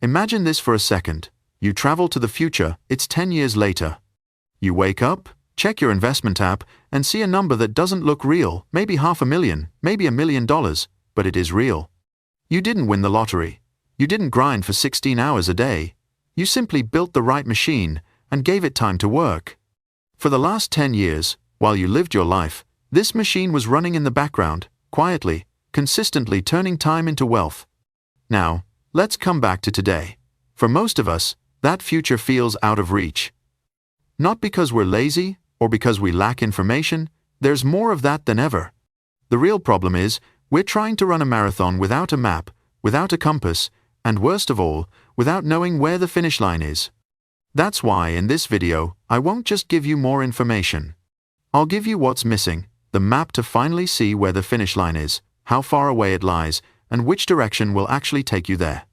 Imagine this for a second. You travel to the future, it's 10 years later. You wake up, check your investment app, and see a number that doesn't look real, maybe $500,000, maybe $1 million, but it is real. You didn't win the lottery. You didn't grind for 16 hours a day. You simply built the right machine and gave it time to work. For the last 10 years, while you lived your life, this machine was running in the background, quietly, consistently turning time into wealth. Now, let's come back to today. For most of us, that future feels out of reach. Not because we're lazy or because we lack information, there's more of that than ever. The real problem is, we're trying to run a marathon without a map, without a compass, and worst of all, without knowing where the finish line is. That's why in this video, I won't just give you more information. I'll give you what's missing, the map to finally see where the finish line is, how far away it lies, and which direction will actually take you there.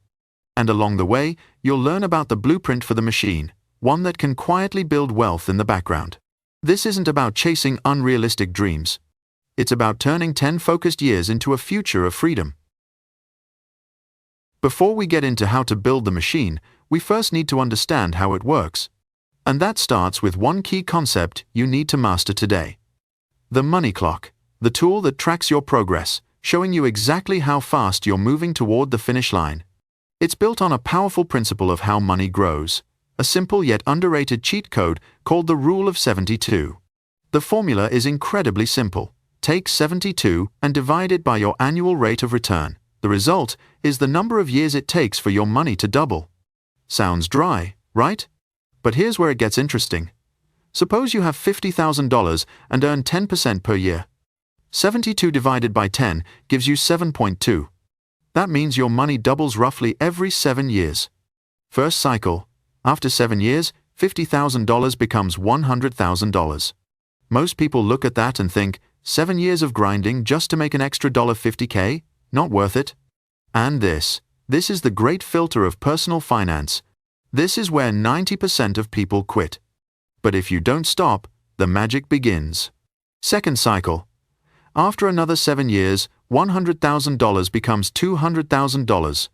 And along the way, you'll learn about the blueprint for the machine, one that can quietly build wealth in the background. This isn't about chasing unrealistic dreams. It's about turning 10 focused years into a future of freedom. Before we get into how to build the machine, we first need to understand how it works. And that starts with one key concept you need to master today. The money clock, the tool that tracks your progress, showing you exactly how fast you're moving toward the finish line. It's built on a powerful principle of how money grows, a simple yet underrated cheat code called the Rule of 72. The formula is incredibly simple. Take 72 and divide it by your annual rate of return. The result is the number of years it takes for your money to double. Sounds dry, right? But here's where it gets interesting. Suppose you have $50,000 and earn 10% per year. 72 divided by 10 gives you 7.2. That means your money doubles roughly every 7 years. First cycle. After 7 years, $50,000 becomes $100,000. Most people look at that and think, 7 years of grinding just to make an extra $50K? Not worth it. And this is the great filter of personal finance. This is where 90% of people quit. But if you don't stop, the magic begins. Second cycle. After another 7 years, $100,000 becomes $200,000.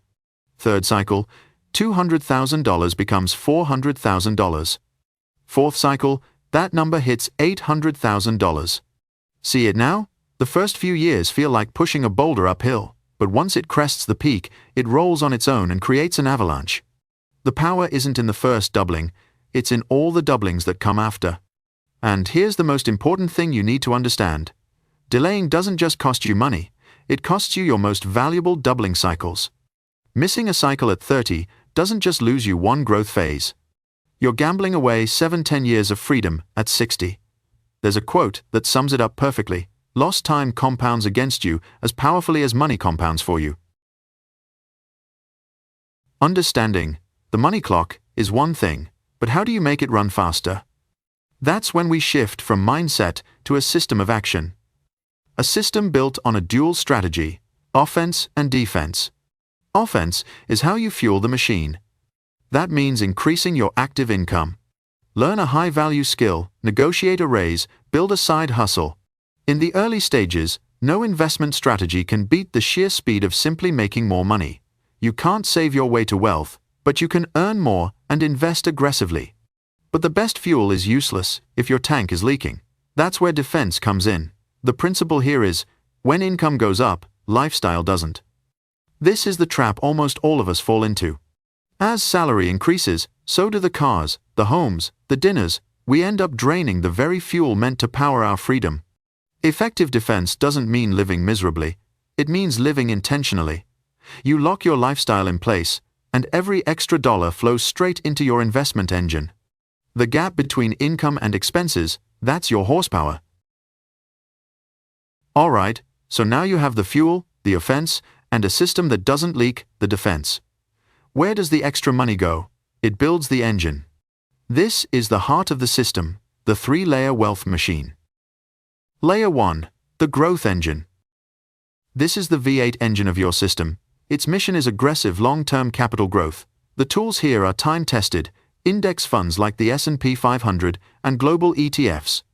Third cycle, $200,000 becomes $400,000. Fourth cycle, that number hits $800,000. See it now? The first few years feel like pushing a boulder uphill, but once it crests the peak, it rolls on its own and creates an avalanche. The power isn't in the first doubling, it's in all the doublings that come after. And here's the most important thing you need to understand. Delaying doesn't just cost you money, it costs you your most valuable doubling cycles. Missing a cycle at 30 doesn't just lose you one growth phase. You're gambling away 7-10 years of freedom at 60. There's a quote that sums it up perfectly. Lost time compounds against you as powerfully as money compounds for you. Understanding the money clock is one thing, but how do you make it run faster? That's when we shift from mindset to a system of action. A system built on a dual strategy, offense and defense. Offense is how you fuel the machine. That means increasing your active income. Learn a high-value skill, negotiate a raise, build a side hustle. In the early stages, no investment strategy can beat the sheer speed of simply making more money. You can't save your way to wealth, but you can earn more and invest aggressively. But the best fuel is useless if your tank is leaking. That's where defense comes in. The principle here is, when income goes up, lifestyle doesn't. This is the trap almost all of us fall into. As salary increases, so do the cars, the homes, the dinners. We end up draining the very fuel meant to power our freedom. Effective defense doesn't mean living miserably. It means living intentionally. You lock your lifestyle in place, and every extra dollar flows straight into your investment engine. The gap between income and expenses, that's your horsepower. Alright, so now you have the fuel, the offense, and a system that doesn't leak, the defense. Where does the extra money go? It builds the engine. This is the heart of the system, the 3-layer wealth machine. Layer 1, the growth engine. This is the V8 engine of your system. Its mission is aggressive long-term capital growth. The tools here are time-tested, index funds like the S&P 500 and global ETFs.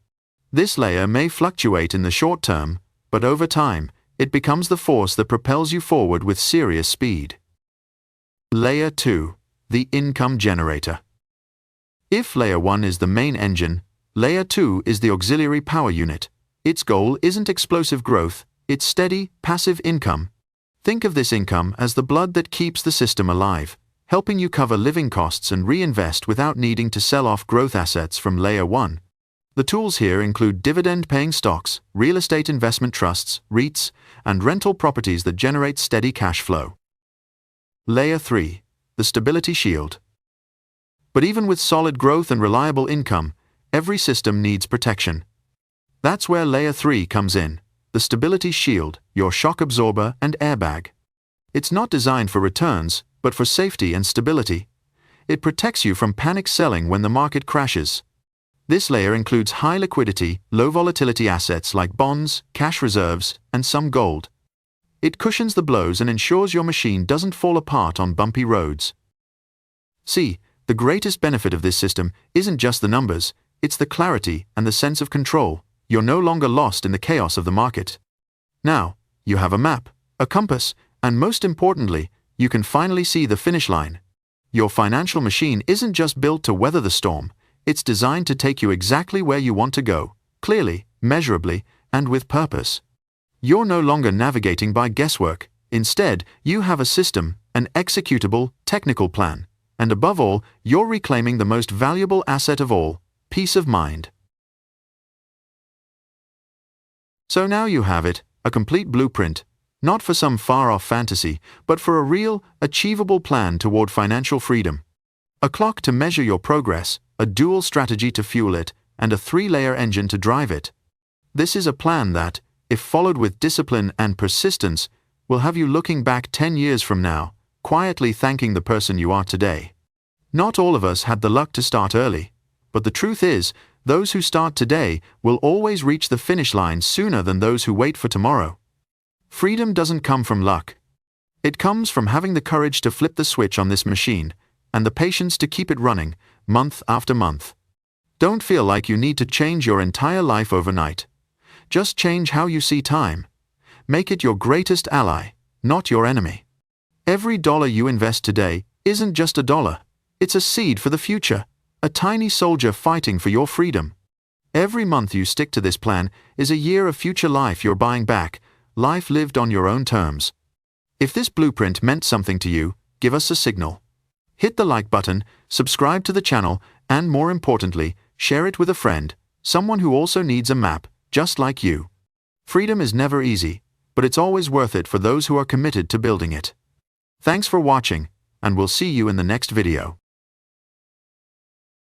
This layer may fluctuate in the short term, but over time, it becomes the force that propels you forward with serious speed. Layer 2. The income generator. If Layer 1 is the main engine, Layer 2 is the auxiliary power unit. Its goal isn't explosive growth, it's steady, passive income. Think of this income as the blood that keeps the system alive, helping you cover living costs and reinvest without needing to sell off growth assets from Layer 1. The tools here include dividend-paying stocks, real estate investment trusts, REITs, and rental properties that generate steady cash flow. Layer 3. The stability shield. But even with solid growth and reliable income, every system needs protection. That's where Layer 3 comes in, the stability shield, your shock absorber and airbag. It's not designed for returns, but for safety and stability. It protects you from panic selling when the market crashes. This layer includes high liquidity, low volatility assets like bonds, cash reserves, and some gold. It cushions the blows and ensures your machine doesn't fall apart on bumpy roads. See, the greatest benefit of this system isn't just the numbers, it's the clarity and the sense of control. You're no longer lost in the chaos of the market. Now, you have a map, a compass, and most importantly, you can finally see the finish line. Your financial machine isn't just built to weather the storm, it's designed to take you exactly where you want to go, clearly, measurably, and with purpose. You're no longer navigating by guesswork. Instead, you have a system, an executable, technical plan. And above all, you're reclaiming the most valuable asset of all, peace of mind. So now you have it, a complete blueprint, not for some far-off fantasy, but for a real, achievable plan toward financial freedom. A clock to measure your progress, a dual strategy to fuel it, and a 3-layer engine to drive it. This is a plan that, if followed with discipline and persistence, will have you looking back 10 years from now, quietly thanking the person you are today. Not all of us had the luck to start early, but the truth is, those who start today will always reach the finish line sooner than those who wait for tomorrow. Freedom doesn't come from luck. It comes from having the courage to flip the switch on this machine, and the patience to keep it running, month after month. Don't feel like you need to change your entire life overnight. Just change how you see time. Make it your greatest ally, not your enemy. Every dollar you invest today isn't just a dollar. It's a seed for the future, a tiny soldier fighting for your freedom. Every month you stick to this plan is a year of future life you're buying back, life lived on your own terms. If this blueprint meant something to you, give us a signal. Hit the like button, subscribe to the channel, and more importantly, share it with a friend, someone who also needs a map, just like you. Freedom is never easy, but it's always worth it for those who are committed to building it. Thanks for watching, and we'll see you in the next video.